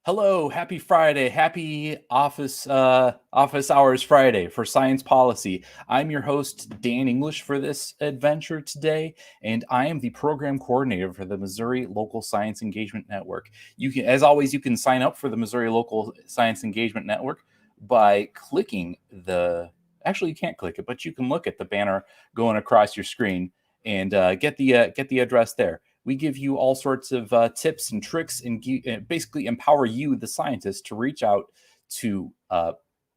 Hello, happy Friday, happy office hours Friday for Science Policy. I'm your host Dan English for this adventure today, and I am the program coordinator for the Missouri Local Science Engagement Network. You can, as always, you can sign up for the Missouri Local Science Engagement Network by clicking the. Actually, you can't click it, but you can look at the banner going across your screen and get the address there. We give you all sorts of tips and tricks and basically empower you, the scientist, to reach out to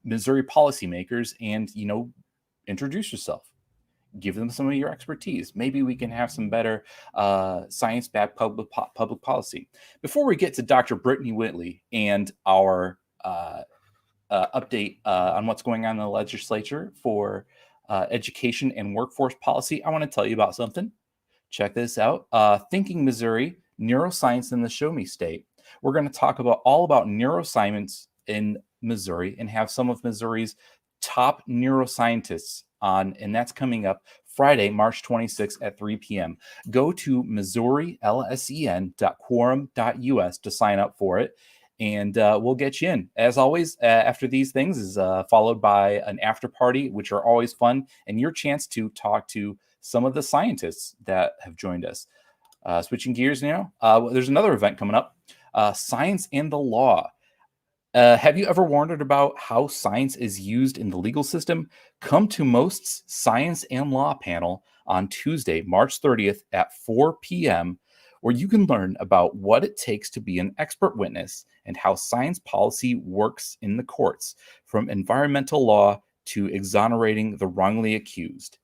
Missouri policymakers and, introduce yourself. Give them some of your expertise. Maybe we can have some better science-backed public policy. Before we get to Dr. Brittany Whitley and our update on what's going on in the legislature for education and workforce policy, I want to tell you about something. Check this out. Thinking Missouri, Neuroscience in the Show Me State. We're going to talk all about neuroscience in Missouri and have some of Missouri's top neuroscientists on, and that's coming up Friday, March 26th at 3 p.m. Go to MissouriLSEN.quorum.us to sign up for it, and we'll get you in. As always, after these things is followed by an after party, which are always fun, and your chance to talk to some of the scientists that have joined us. Switching gears now, there's another event coming up, Science and the Law. Have you ever wondered about how science is used in the legal system? Come to MOST's Science and Law panel on Tuesday, March 30th at 4 p.m., where you can learn about what it takes to be an expert witness and how science policy works in the courts, from environmental law to exonerating the wrongly accused.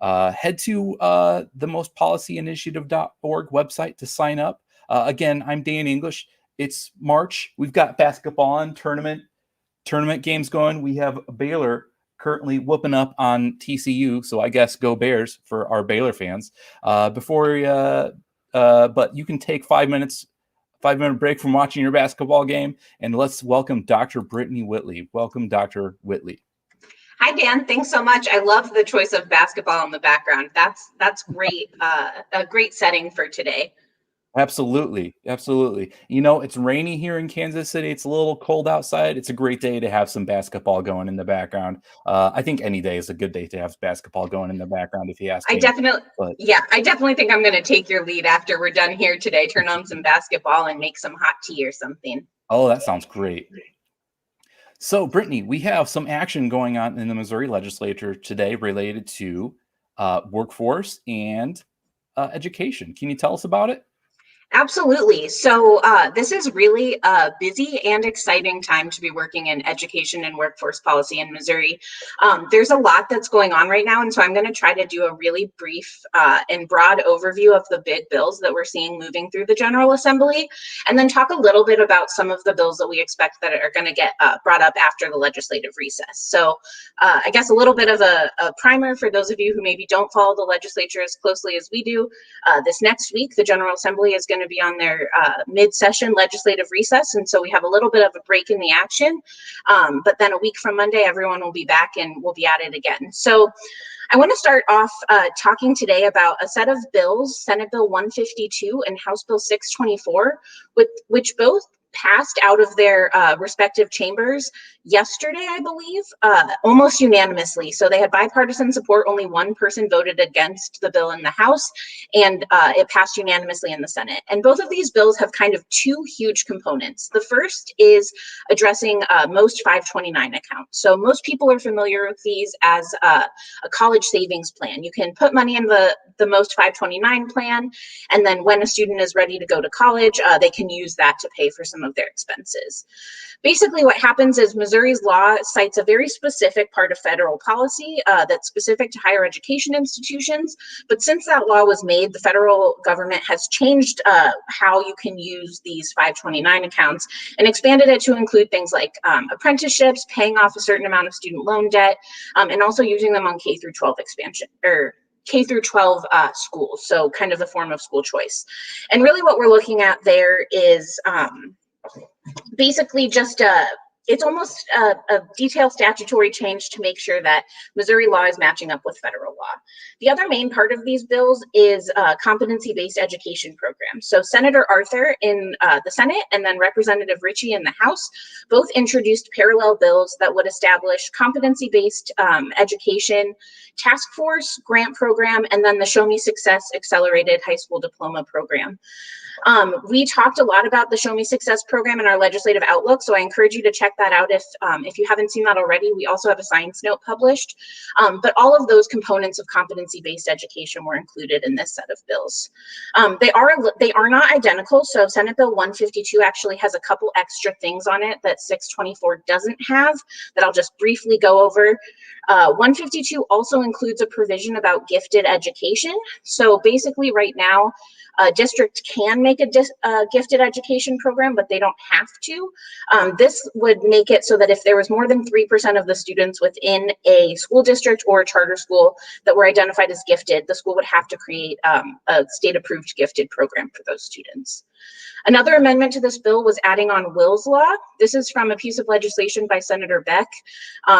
Head to the mostpolicyinitiative.org website to sign up. Again, I'm Dan English. It's March. We've got basketball on tournament games going. We have Baylor currently whooping up on TCU, so I guess go Bears for our Baylor fans. But you can take 5-minute break from watching your basketball game, and let's welcome Dr. Brittany Whitley. Welcome, Dr. Whitley. Hi, Dan. Thanks so much. I love the choice of basketball in the background. That's great. A great setting for today. Absolutely. It's rainy here in Kansas City. It's a little cold outside. It's a great day to have some basketball going in the background. I think any day is a good day to have basketball going in the background, if you ask me. I definitely think I'm going to take your lead after we're done here today. Turn on some basketball and make some hot tea or something. Oh, that sounds great. So, Brittany, we have some action going on in the Missouri legislature today related to workforce and education. Can you tell us about it? Absolutely. So this is really a busy and exciting time to be working in education and workforce policy in Missouri. There's a lot that's going on right now, and so I'm going to try to do a really brief and broad overview of the big bills that we're seeing moving through the General Assembly, and then talk a little bit about some of the bills that we expect that are going to get brought up after the legislative recess. So I guess a little bit of a primer for those of you who maybe don't follow the legislature as closely as we do. This next week, the General Assembly is going to be on their mid-session legislative recess, and so we have a little bit of a break in the action, but then a week from Monday everyone will be back and we'll be at it again. So I want to start off talking today about a set of bills, Senate Bill 152 and House Bill 624, which both passed out of their respective chambers yesterday, I believe, almost unanimously. So they had bipartisan support. Only one person voted against the bill in the House, and it passed unanimously in the Senate. And both of these bills have kind of two huge components. The first is addressing most 529 accounts. So most people are familiar with these as a college savings plan. You can put money in the most 529 plan, and then when a student is ready to go to college, they can use that to pay for some of their expenses. Basically, what happens is Missouri's law cites a very specific part of federal policy that's specific to higher education institutions. But since that law was made, the federal government has changed how you can use these 529 accounts and expanded it to include things like apprenticeships, paying off a certain amount of student loan debt, and also using them on K through 12 expansion or K through 12 schools. So kind of the form of school choice. And really what we're looking at there is basically just it's almost a detailed statutory change to make sure that Missouri law is matching up with federal law. The other main part of these bills is competency-based education programs. So Senator Arthur in the Senate and then Representative Ritchie in the House both introduced parallel bills that would establish competency-based education task force, grant program, and then the Show Me Success Accelerated High School Diploma program. We talked a lot about the Show Me Success program in our legislative outlook, so I encourage you to check that out if you haven't seen that already. We also have a science note published, but all of those components of competency-based education were included in this set of bills. They are not identical, so Senate Bill 152 actually has a couple extra things on it that 624 doesn't have that I'll just briefly go over. 152 also includes a provision about gifted education. So basically right now, a district can make a gifted education program, but they don't have to. This would make it so that if there was more than 3% of the students within a school district or a charter school that were identified as gifted, the school would have to create a state-approved gifted program for those students. Another amendment to this bill was adding on Will's Law. This is from a piece of legislation by Senator Beck,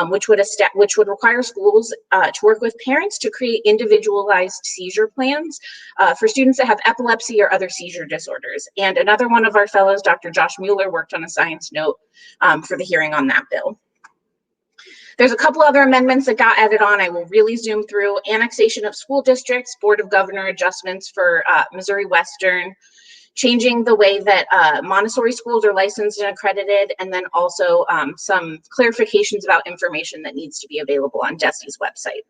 which would require schools to work with parents to create individualized seizure plans for students that have epilepsy or other seizure disorders. And another one of our fellows, Dr. Josh Mueller, worked on a science note for the hearing on that bill. There's a couple other amendments that got added on. I will really zoom through. Annexation of school districts, Board of Governor adjustments for Missouri Western, changing the way that Montessori schools are licensed and accredited, and then also some clarifications about information that needs to be available on DESE's website.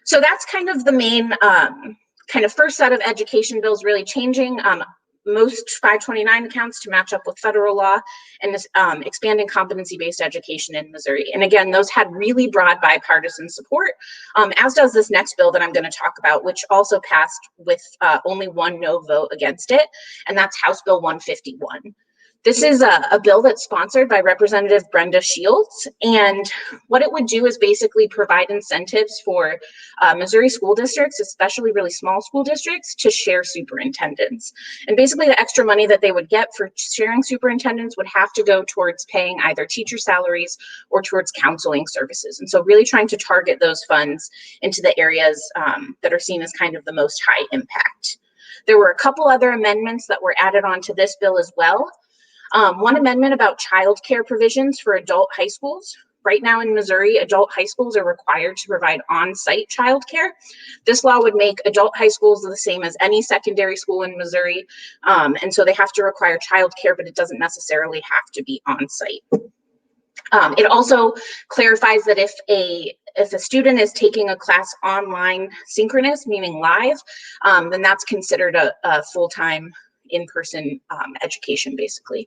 So that's kind of the main kind of first set of education bills really changing. most 529 accounts to match up with federal law, and this expanding competency-based education in Missouri. And again, those had really broad bipartisan support, as does this next bill that I'm going to talk about, which also passed with only one no vote against it, and that's House Bill 151. This is a bill that's sponsored by Representative Brenda Shields, and what it would do is basically provide incentives for Missouri school districts, especially really small school districts, to share superintendents. And basically the extra money that they would get for sharing superintendents would have to go towards paying either teacher salaries or towards counseling services. And so really trying to target those funds into the areas that are seen as kind of the most high impact. There were a couple other amendments that were added onto this bill as well. One amendment about childcare provisions for adult high schools. Right now in Missouri, adult high schools are required to provide on-site childcare. This law would make adult high schools the same as any secondary school in Missouri. And so they have to require childcare, but it doesn't necessarily have to be on-site. It also clarifies that if a student is taking a class online synchronous, meaning live, then that's considered a full-time in-person education, basically.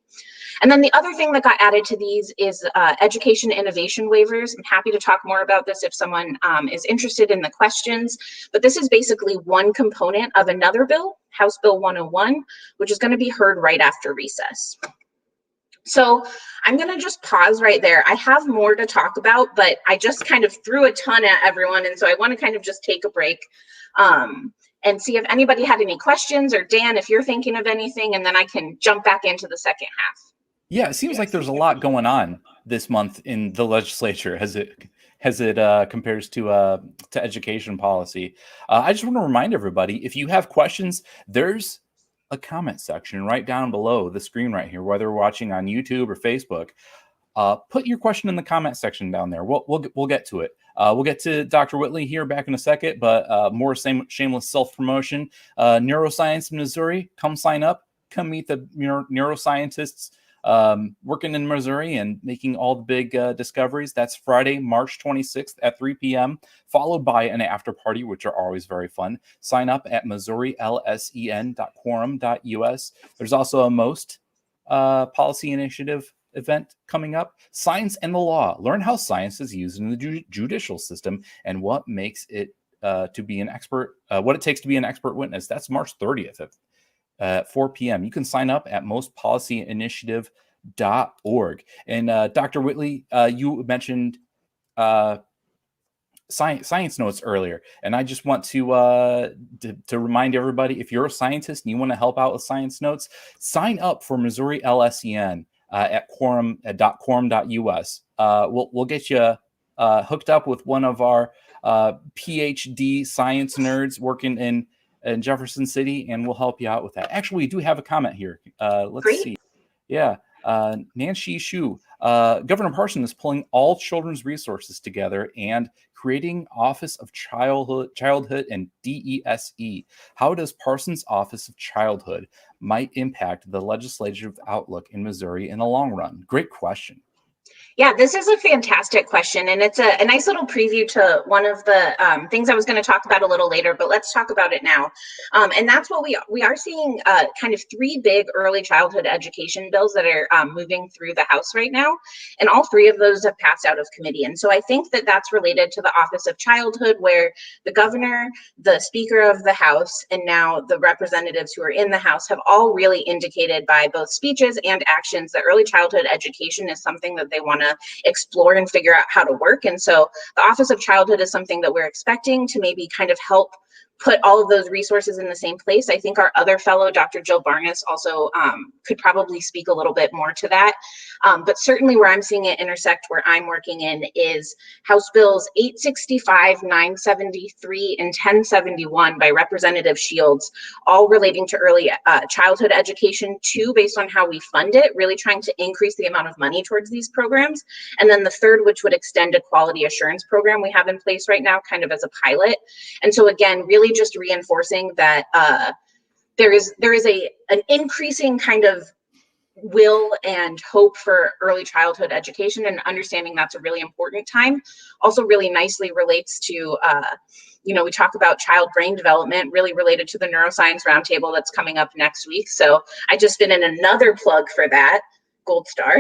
And then the other thing that got added to these is education innovation waivers. I'm happy to talk more about this if someone is interested in the questions, but this is basically one component of another bill, House Bill 101, which is going to be heard right after recess. So I'm going to just pause right there. I have more to talk about, but I just kind of threw a ton at everyone, and so I want to kind of just take a break and see if anybody had any questions, or Dan, if you're thinking of anything, and then I can jump back into the second half. Yeah, it seems like there's a lot going on this month in the legislature as it compares to education policy. I just want to remind everybody, if you have questions, there's a comment section right down below the screen right here, whether we're watching on YouTube or Facebook. Put your question in the comment section down there. We'll get to it. We'll get to Dr. Whitley here back in a second, but more shameless self-promotion. Neuroscience in Missouri, come sign up. Come meet the neuroscientists working in Missouri and making all the big discoveries. That's Friday, March 26th at 3 p.m., followed by an after party, which are always very fun. Sign up at MissouriLSEN.quorum.us. There's also a MOST policy initiative event coming up. Science and the Law. Learn how science is used in the judicial system and what makes it to be an expert, what it takes to be an expert witness. That's March 30th at 4 p.m. You can sign up at mostpolicyinitiative.org. And Dr. Whitley, you mentioned science notes earlier, and I just want to remind everybody, if you're a scientist and you want to help out with science notes, sign up for Missouri LSEN at quorum.us. We'll get you hooked up with one of our PhD science nerds working in Jefferson City, and we'll help you out with that. Actually, we do have a comment here. Let's see. Yeah. Nancy Shu, Governor Parson is pulling all children's resources together and creating Office of Childhood and DESE. How does Parson's Office of Childhood might impact the legislative outlook in Missouri in the long run? Great question. Yeah, this is a fantastic question, and it's a nice little preview to one of the things I was going to talk about a little later, but let's talk about it now. And that's what we are seeing kind of three big early childhood education bills that are moving through the House right now, and all three of those have passed out of committee. And so I think that that's related to the Office of Childhood, where the governor, the Speaker of the House, and now the representatives who are in the House have all really indicated by both speeches and actions that early childhood education is something that they want to explore and figure out how to work. And so the Office of Childhood is something that we're expecting to maybe kind of help put all of those resources in the same place. I think our other fellow, Dr. Jill Barnes, also could probably speak a little bit more to that. But certainly where I'm seeing it intersect where I'm working in is House Bills 865, 973, and 1071 by Representative Shields, all relating to early childhood education, too, based on how we fund it, really trying to increase the amount of money towards these programs. And then the third, which would extend a quality assurance program we have in place right now, kind of as a pilot. And so again, really just reinforcing that there is an increasing kind of will and hope for early childhood education, and understanding that's a really important time also really nicely relates to we talk about child brain development, really related to the neuroscience roundtable that's coming up next week. So I just been in another plug for that. Gold star.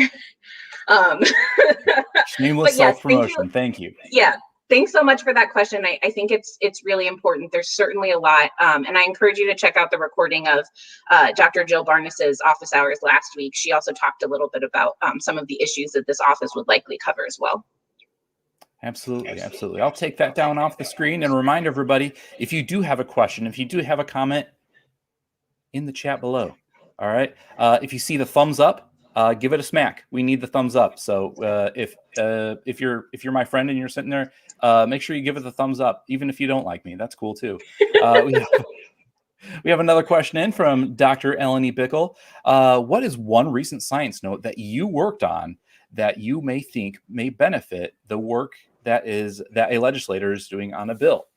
Shameless But yes, thank you. self-promotion. Thank you. Yeah, thanks so much for that question. I think it's really important. There's certainly a lot, and I encourage you to check out the recording of Dr. Jill Barnes's office hours last week. She also talked a little bit about some of the issues that this office would likely cover as well. Absolutely. I'll take that down off the screen and remind everybody, if you do have a question, if you do have a comment, in the chat below. All right. If you see the thumbs up, give it a smack. We need the thumbs up. So if you're my friend and you're sitting there, make sure you give it the thumbs up, even if you don't like me. That's cool too. We have another question in from Dr. Eleni Bickle. What is one recent science note that you worked on that you may think may benefit the work that a legislator is doing on a bill?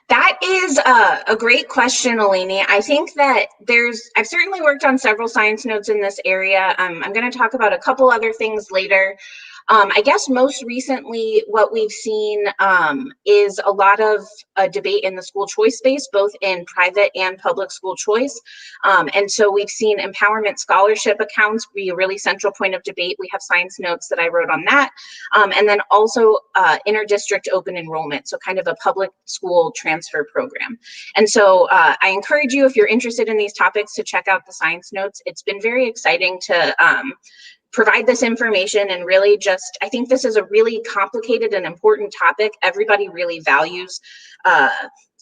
That is a great question, Eleni. I think that I've certainly worked on several science notes in this area. I'm going to talk about a couple other things later. I guess most recently, what we've seen is a lot of debate in the school choice space, both in private and public school choice. And so we've seen empowerment scholarship accounts be a really central point of debate. We have science notes that I wrote on that. And then also interdistrict open enrollment, so kind of a public school transfer program. And so I encourage you, if you're interested in these topics, to check out the science notes. It's been very exciting to provide this information, and really just, I think this is a really complicated and important topic. Everybody really values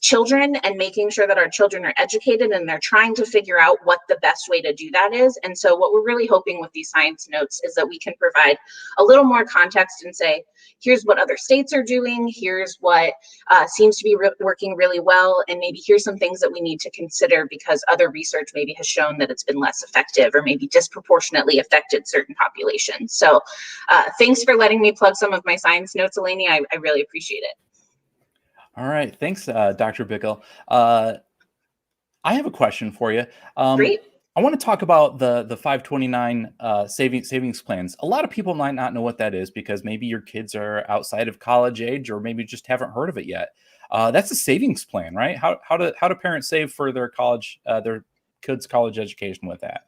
children and making sure that our children are educated, and they're trying to figure out what the best way to do that is. And so what we're really hoping with these science notes is that we can provide a little more context and say, here's what other states are doing, here's what seems to be working really well, and maybe here's some things that we need to consider because other research maybe has shown that it's been less effective or maybe disproportionately affected certain populations. So thanks for letting me plug some of my science notes, Eleni. I really appreciate it. All right. Thanks, Dr. Bickle. I have a question for you. Great. I want to talk about the 529 savings plans. A lot of people might not know what that is because maybe your kids are outside of college age, or maybe just haven't heard of it yet. That's a savings plan, right? How do parents save for their kids' college education with that?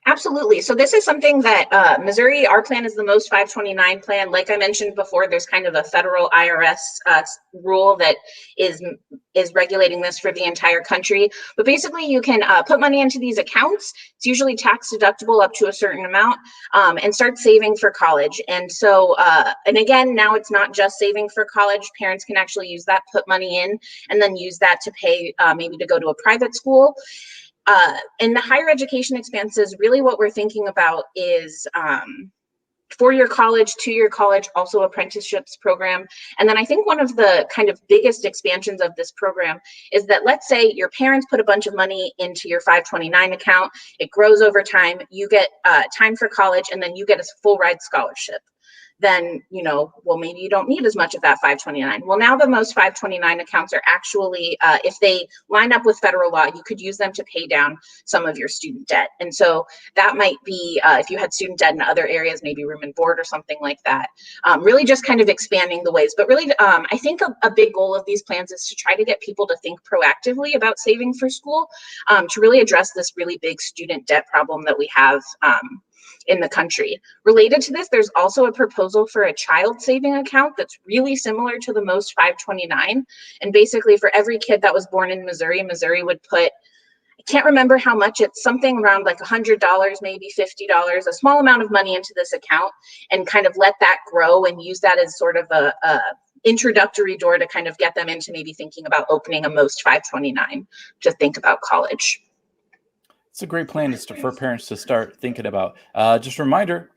Absolutely. So this is something that Missouri, our plan is the most 529 plan. Like I mentioned before, there's kind of a federal IRS rule that is regulating this for the entire country. But basically, you can put money into these accounts. It's usually tax deductible up to a certain amount, and start saving for college. And so, and again, now it's not just saving for college. Parents can actually use that, put money in, and then use that to pay maybe to go to a private school. In the higher education expenses, really what we're thinking about is 4-year college, 2-year college, also apprenticeships program. And then I think one of the kind of biggest expansions of this program is that, let's say your parents put a bunch of money into your 529 account, it grows over time, you get time for college, and then you get a full ride scholarship. Then, well, maybe you don't need as much of that 529. Well, now the most 529 accounts are actually, if they line up with federal law, you could use them to pay down some of your student debt. And so that might be, if you had student debt in other areas, maybe room and board or something like that, really just kind of expanding the ways. But really, I think a big goal of these plans is to try to get people to think proactively about saving for school, to really address this really big student debt problem that we have in the country. Related to this, there's also a proposal for a child saving account that's really similar to the most 529. And basically, for every kid that was born in Missouri, Missouri would put, I can't remember how much, it's something around like $100, maybe $50, a small amount of money into this account, and kind of let that grow and use that as sort of a introductory door to kind of get them into maybe thinking about opening a most 529 to think about college. It's a great plan for parents to start thinking about. Just a reminder,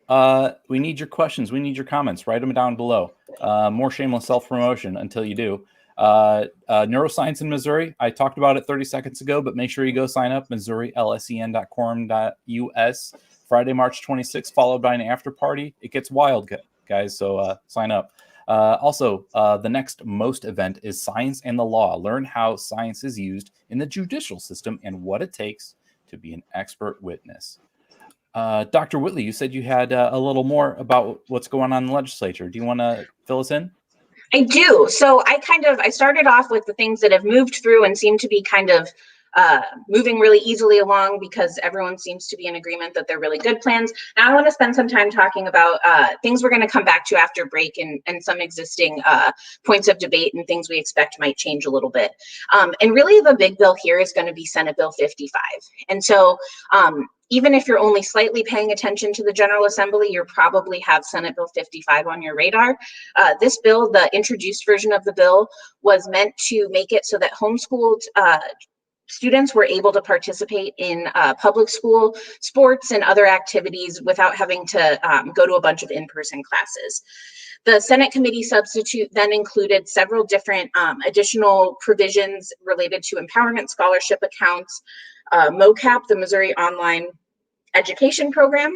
we need your questions. We need your comments. Write them down below. More shameless self-promotion until you do. Neuroscience in Missouri, I talked about it 30 seconds ago, but make sure you go sign up, MissouriLSEN.quorum.us, Friday, March 26th, followed by an after party. It gets wild, guys, so sign up. Also, the next most event is Science and the Law. Learn how science is used in the judicial system and what it takes to be an expert witness. Dr. Whitley, you said you had a little more about what's going on in the legislature. Do you want to fill us in? I do. So I started off with the things that have moved through and seem to be kind of moving really easily along because everyone seems to be in agreement that they're really good plans. Now I want to spend some time talking about things we're going to come back to after break and some existing points of debate and things we expect might change a little bit. And really the big bill here is going to be Senate Bill 55. And so even if you're only slightly paying attention to the General Assembly, you probably have Senate Bill 55 on your radar. This bill, the introduced version of the bill, was meant to make it so that homeschooled students were able to participate in public school sports and other activities without having to go to a bunch of in-person classes. The Senate committee substitute then included several different additional provisions related to empowerment scholarship accounts, MOCAP, the Missouri Online Education Program,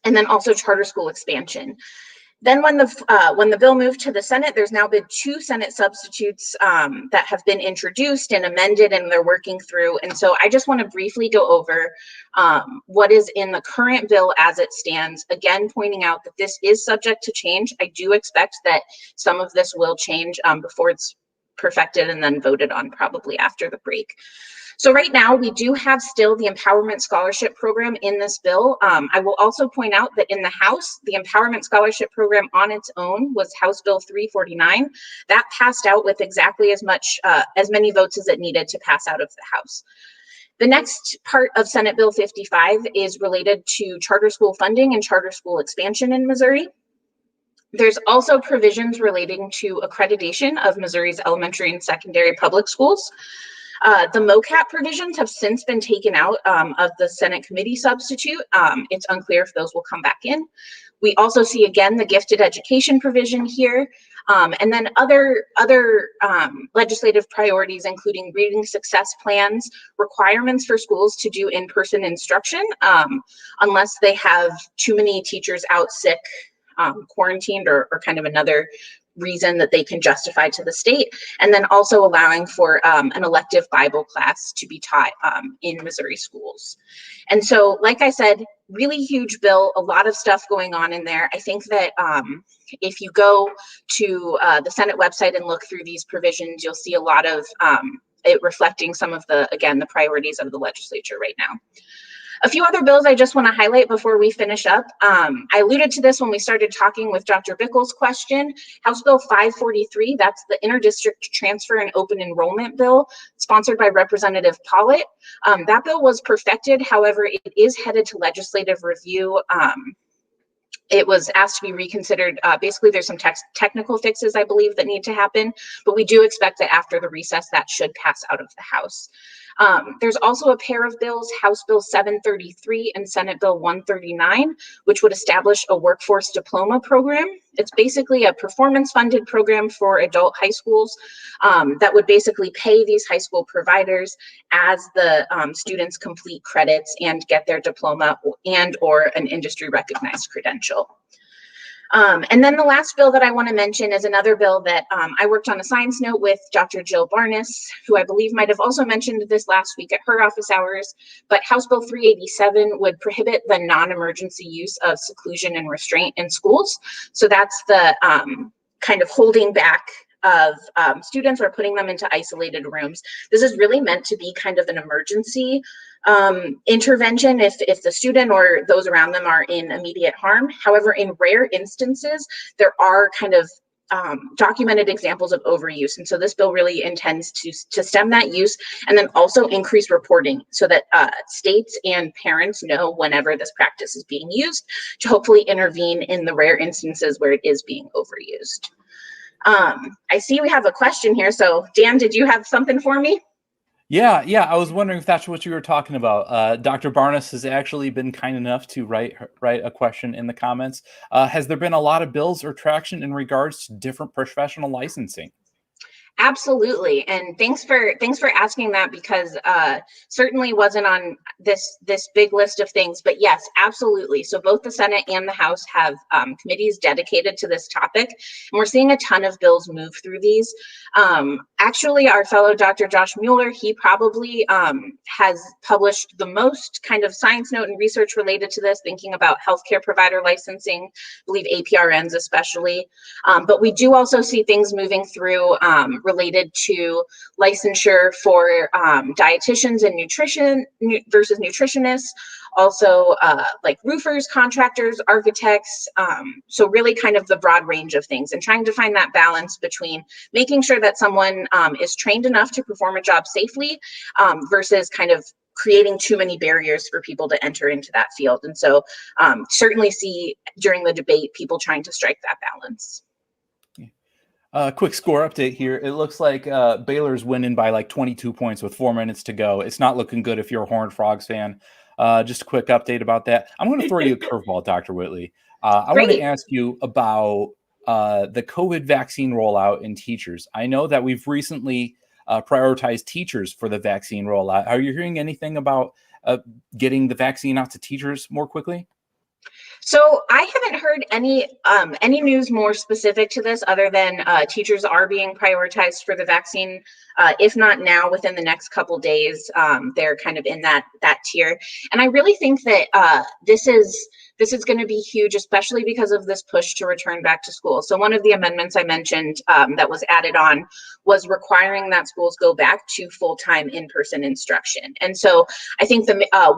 and then also charter school expansion. Then when the bill moved to the Senate, there's now been 2 Senate substitutes that have been introduced and amended, and they're working through. And so I just want to briefly go over what is in the current bill as it stands. Again, pointing out that this is subject to change. I do expect that some of this will change before it's perfected and then voted on probably after the break. So right now we do have still the Empowerment Scholarship Program in this bill. I will also point out that in the House, the Empowerment Scholarship Program on its own was House Bill 349. That passed out with exactly as many votes as it needed to pass out of the House. The next part of Senate Bill 55 is related to charter school funding and charter school expansion in Missouri. There's also provisions relating to accreditation of Missouri's elementary and secondary public schools. The MOCAP provisions have since been taken out of the Senate committee substitute. It's unclear if those will come back in. We also see again the gifted education provision here, and then other legislative priorities, including reading success plans, requirements for schools to do in-person instruction, unless they have too many teachers out sick, quarantined, or kind of another reason that they can justify to the state, and then also allowing for an elective Bible class to be taught in Missouri schools. And so, like I said, really huge bill, a lot of stuff going on in there. I think that if you go to the Senate website and look through these provisions, you'll see a lot of it reflecting some of the priorities of the legislature right now. A few other bills I just want to highlight before we finish up. I alluded to this when we started talking with Dr. Bickle's question. House Bill 543, that's the Interdistrict Transfer and Open Enrollment Bill, sponsored by Representative Pollitt. That bill was perfected, however, it is headed to legislative review. It was asked to be reconsidered. Basically, there's some technical fixes, I believe, that need to happen, but we do expect that after the recess, that should pass out of the House. There's also a pair of bills, House Bill 733 and Senate Bill 139, which would establish a workforce diploma program. It's basically a performance-funded program for adult high schools that would basically pay these high school providers as the students complete credits and get their diploma and or an industry-recognized credential. And then the last bill that I want to mention is another bill that I worked on a science note with Dr. Jill Barnes, who I believe might have also mentioned this last week at her office hours, but House Bill 387 would prohibit the non-emergency use of seclusion and restraint in schools. So that's the kind of holding back of students or putting them into isolated rooms. This is really meant to be kind of an emergency intervention if the student or those around them are in immediate harm. However, in rare instances, there are kind of documented examples of overuse. And so this bill really intends to stem that use and then also increase reporting so that states and parents know whenever this practice is being used to hopefully intervene in the rare instances where it is being overused. I see we have a question here. So Dan, did you have something for me? Yeah. I was wondering if that's what you were talking about. Dr. Barnes has actually been kind enough to write a question in the comments. Has there been a lot of bills or traction in regards to different professional licensing? Absolutely. And thanks for asking that, because certainly wasn't on this big list of things, but yes, absolutely. So both the Senate and the House have committees dedicated to this topic, and we're seeing a ton of bills move through these. Actually, our fellow Dr. Josh Mueller, he probably has published the most kind of science note and research related to this, thinking about healthcare provider licensing, I believe APRNs especially. But we do also see things moving through related to licensure for dietitians and versus nutritionists, also like roofers, contractors, architects. So really kind of the broad range of things, and trying to find that balance between making sure that someone is trained enough to perform a job safely versus kind of creating too many barriers for people to enter into that field. And so certainly see during the debate people trying to strike that balance. Quick score update here. It looks like Baylor's winning by like 22 points with 4 minutes to go. It's not looking good if you're a Horned Frogs fan. Just a quick update about that. I'm going to throw you a curveball, Dr. Whitley. I want to ask you about the COVID vaccine rollout in teachers. I know that we've recently prioritized teachers for the vaccine rollout. Are you hearing anything about getting the vaccine out to teachers more quickly? So I haven't heard any news more specific to this, other than teachers are being prioritized for the vaccine. If not now, within the next couple days, they're kind of in that tier. And I really think that this is going to be huge, especially because of this push to return back to school. So one of the amendments I mentioned that was added on was requiring that schools go back to full-time in-person instruction. And so I think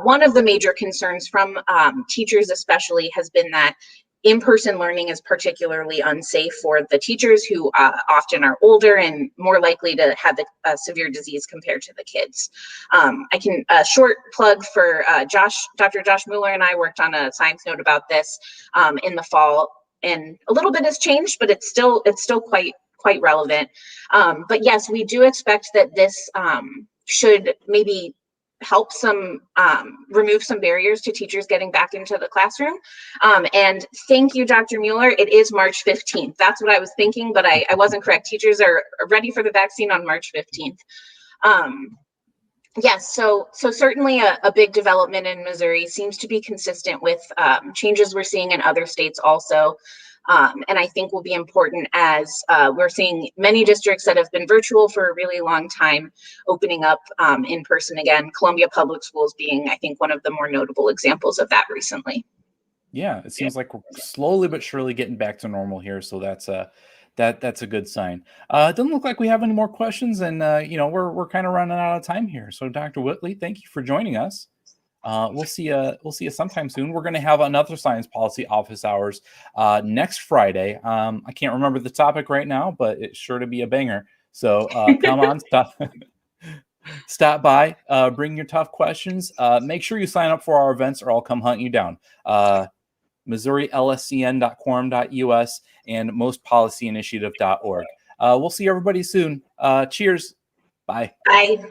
one of the major concerns from teachers especially has been that in-person learning is particularly unsafe for the teachers, who often are older and more likely to have a severe disease compared to the kids. I can short plug for Dr. Josh Mueller and I worked on a science note about this in the fall, and a little bit has changed, but it's still quite relevant. But yes, we do expect that this should maybe help remove some barriers to teachers getting back into the classroom. And thank you, Dr. Mueller. It is March 15th. That's what I was thinking, but I wasn't correct. Teachers are ready for the vaccine on March 15th. Yes, so certainly a big development in Missouri, seems to be consistent with changes we're seeing in other states also. And I think will be important as we're seeing many districts that have been virtual for a really long time opening up in person again. Columbia Public Schools being, I think, one of the more notable examples of that recently. Yeah, it seems like we're slowly but surely getting back to normal here. So that's a good sign. It doesn't look like we have any more questions, and we're kind of running out of time here. So Dr. Whitley, thank you for joining us. We'll see you sometime soon. We're going to have another science policy office hours next Friday. I can't remember the topic right now, but it's sure to be a banger. So come on, stop by, bring your tough questions. Make sure you sign up for our events, or I'll come hunt you down. MissouriLSCN.quorum.us and mostpolicyinitiative.org. We'll see everybody soon. Cheers. Bye. Bye.